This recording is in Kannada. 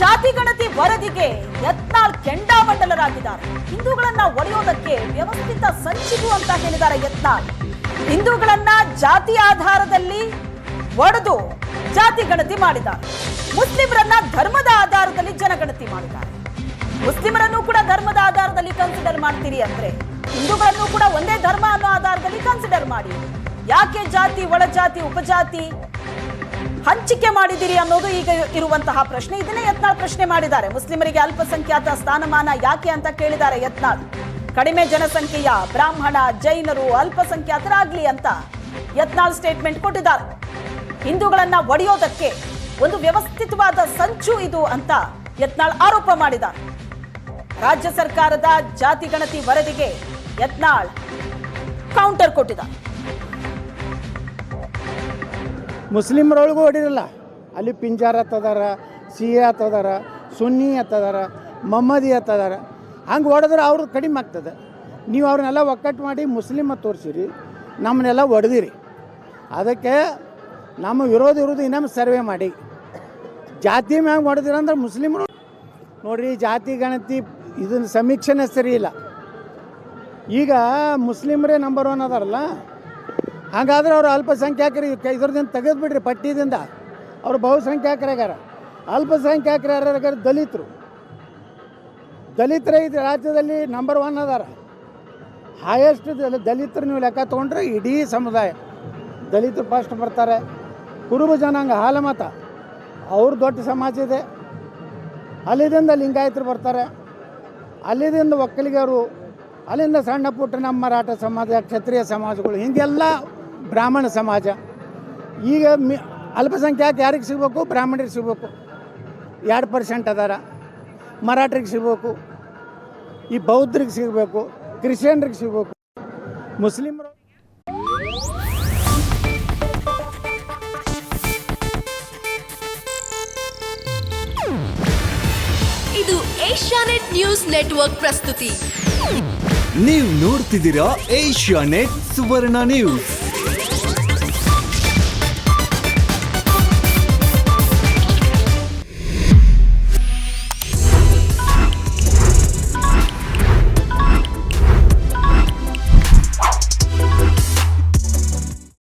ಜಾತಿ ಗಣತಿ ವರದಿಗೆ ಯತ್ನಾಳ್ ಕೆಂಡಾಮಂಡಲರಾಗಿದ್ದಾರೆ. ಹಿಂದೂಗಳನ್ನ ಒಡೆಯೋದಕ್ಕೆ ವ್ಯವಸ್ಥಿತ ಸಂಚಿತು ಅಂತ ಹೇಳಿದ್ದಾರೆ ಯತ್ನಾಳ್. ಹಿಂದೂಗಳನ್ನ ಜಾತಿ ಆಧಾರದಲ್ಲಿ ಒಡೆದು ಜಾತಿ ಗಣತಿ ಮಾಡಿದ್ದಾರೆ. ಮುಸ್ಲಿಮರನ್ನ ಧರ್ಮದ ಆಧಾರದಲ್ಲಿ ಜನಗಣತಿ ಮಾಡಿದ್ದಾರೆ. ಮುಸ್ಲಿಮರನ್ನು ಕೂಡ ಧರ್ಮದ ಆಧಾರದಲ್ಲಿ ಕನ್ಸಿಡರ್ ಮಾಡ್ತೀರಿ ಅಂದ್ರೆ ಹಿಂದೂಗಳನ್ನು ಕೂಡ ಒಂದೇ ಧರ್ಮ ಅನ್ನೋ ಆಧಾರದಲ್ಲಿ ಕನ್ಸಿಡರ್ ಮಾಡಿ. ಯಾಕೆ ಜಾತಿ ಒಳಜಾತಿ ಉಪಜಾತಿ ಹಂಚಿಕೆ ಮಾಡಿದಿರಿ ಅನ್ನೋದು ಈಗ ಇರುವಂತಹ ಪ್ರಶ್ನೆ. ಇದನ್ನೇ ಯತ್ನಾಳ್ ಪ್ರಶ್ನೆ ಮಾಡಿದ್ದಾರೆ. ಮುಸ್ಲಿಮರಿಗೆ ಅಲ್ಪಸಂಖ್ಯಾತ ಸ್ಥಾನಮಾನ ಯಾಕೆ ಅಂತ ಕೇಳಿದ್ದಾರೆ ಯತ್ನಾಳ್. ಕಡಿಮೆ ಜನಸಂಖ್ಯೆಯ ಬ್ರಾಹ್ಮಣ ಜೈನರು ಅಲ್ಪಸಂಖ್ಯಾತರಾಗ್ಲಿ ಅಂತ ಯತ್ನಾಳ್ ಸ್ಟೇಟ್ಮೆಂಟ್ ಕೊಟ್ಟಿದ್ದಾರೆ. ಹಿಂದೂಗಳನ್ನ ಒಡೆಯೋದಕ್ಕೆ ಒಂದು ವ್ಯವಸ್ಥಿತವಾದ ಸಂಚು ಇದು ಅಂತ ಯತ್ನಾಳ್ ಆರೋಪ ಮಾಡಿದ್ದಾರೆ. ರಾಜ್ಯ ಸರ್ಕಾರದ ಜಾತಿ ಗಣತಿ ವರದಿಗೆ ಯತ್ನಾಳ್ ಕೌಂಟರ್ ಕೊಟ್ಟಿದ್ದಾರೆ. ಮುಸ್ಲಿಮರೊಳಗೂ ಹೊಡಿರಲ್ಲ. ಅಲ್ಲಿ ಪಿಂಜಾರ್ ಹತ್ತದಾರ, ಸಿಎ ಹತ್ತದಾರ, ಸುನ್ನಿ ಹತ್ತದಾರ, ಮಮ್ಮದಿ ಹತ್ತದಾರ. ಹಂಗೆ ಹೊಡೆದ್ರೆ ಅವ್ರದ್ದು ಕಡಿಮೆ ಆಗ್ತದೆ. ನೀವು ಅವ್ರನ್ನೆಲ್ಲ ಒಕ್ಕಟ್ಟು ಮಾಡಿ ಮುಸ್ಲಿಮ ತೋರಿಸಿರಿ, ನಮ್ಮನ್ನೆಲ್ಲ ಹೊಡೆದಿರಿ. ಅದಕ್ಕೆ ನಮ್ಮ ವಿರೋಧ ಇರೋದು ಇನ್ನೊಮ್ಮೆ ಸರ್ವೆ ಮಾಡಿ. ಜಾತಿ ಮ್ಯಾಗ ಹೊಡೆದಿರಂದ್ರೆ ಮುಸ್ಲಿಮರು ನೋಡ್ರಿ, ಜಾತಿ ಗಣತಿ ಇದನ್ನು ಸಮೀಕ್ಷೆನೇ ಸರಿ ಇಲ್ಲ. ಈಗ ಮುಸ್ಲಿಮರೇ ನಂಬರ್ 1 ಅದಾರಲ್ಲ, ಹಾಗಾದ್ರೆ ಅವರು ಅಲ್ಪಸಂಖ್ಯಾತರಿಗೆ ಇದ್ರದಿಂದ ತೆಗೆದುಬಿಡ್ರಿ ಪಟ್ಟಿದಿಂದ. ಅವರು ಬಹುಸಂಖ್ಯಾತರಾಗ್ಯಾರ. ಅಲ್ಪಸಂಖ್ಯಾತರು ಯಾರ್ಯಾರ ದಲಿತರೇ ಇದು ರಾಜ್ಯದಲ್ಲಿ ನಂಬರ್ 1 ಅದಾರ. ಹೈಯೆಸ್ಟ್ ದಲಿತರು ನೀವು ಲೆಕ್ಕ ತೊಗೊಂಡ್ರೆ ಇಡೀ ಸಮುದಾಯ ದಲಿತರು ಫಸ್ಟ್ ಬರ್ತಾರೆ. ಕುರುಬ ಜನಾಂಗ ಹಾಲಮತ ಅವ್ರು ದೊಡ್ಡ ಸಮಾಜ ಇದೆ. ಅಲ್ಲಿದಿಂದ ಲಿಂಗಾಯತರು ಬರ್ತಾರೆ, ಅಲ್ಲಿದಿಂದ ಒಕ್ಕಲಿಗರು, ಅಲ್ಲಿಂದ ಸಣ್ಣ ಪುಟ್ಟ ನಮ್ಮ ಮರಾಠ ಸಮಾಜ, ಕ್ಷತ್ರಿಯ ಸಮಾಜಗಳು, ಹೀಗೆಲ್ಲ ಬ್ರಾಹ್ಮಣ ಸಮಾಜ. ಈಗ ಅಲ್ಪಸಂಖ್ಯಾತ ಯಾರಿಗೆ ಸಿಗಬೇಕು? ಬ್ರಾಹ್ಮಣರಿಗೆ ಸಿಗಬೇಕು, 2% ಅದಾರ. ಮರಾಠರಿಗೆ ಸಿಗಬೇಕು, ಈ ಬೌದ್ಧರಿಗೆ ಸಿಗಬೇಕು, ಕ್ರಿಶ್ಚಿಯನ್ರಿಗೆ ಸಿಗಬೇಕು, ಮುಸ್ಲಿಮರು. ಇದು ಏಷ್ಯಾನೆಟ್ ನ್ಯೂಸ್ ನೆಟ್ವರ್ಕ್ ಪ್ರಸ್ತುತಿ. ನೀವು ನೋಡ್ತಿದ್ದೀರಾ ಏಷ್ಯಾನೆಟ್ ಸುವರ್ಣ ನ್ಯೂಸ್.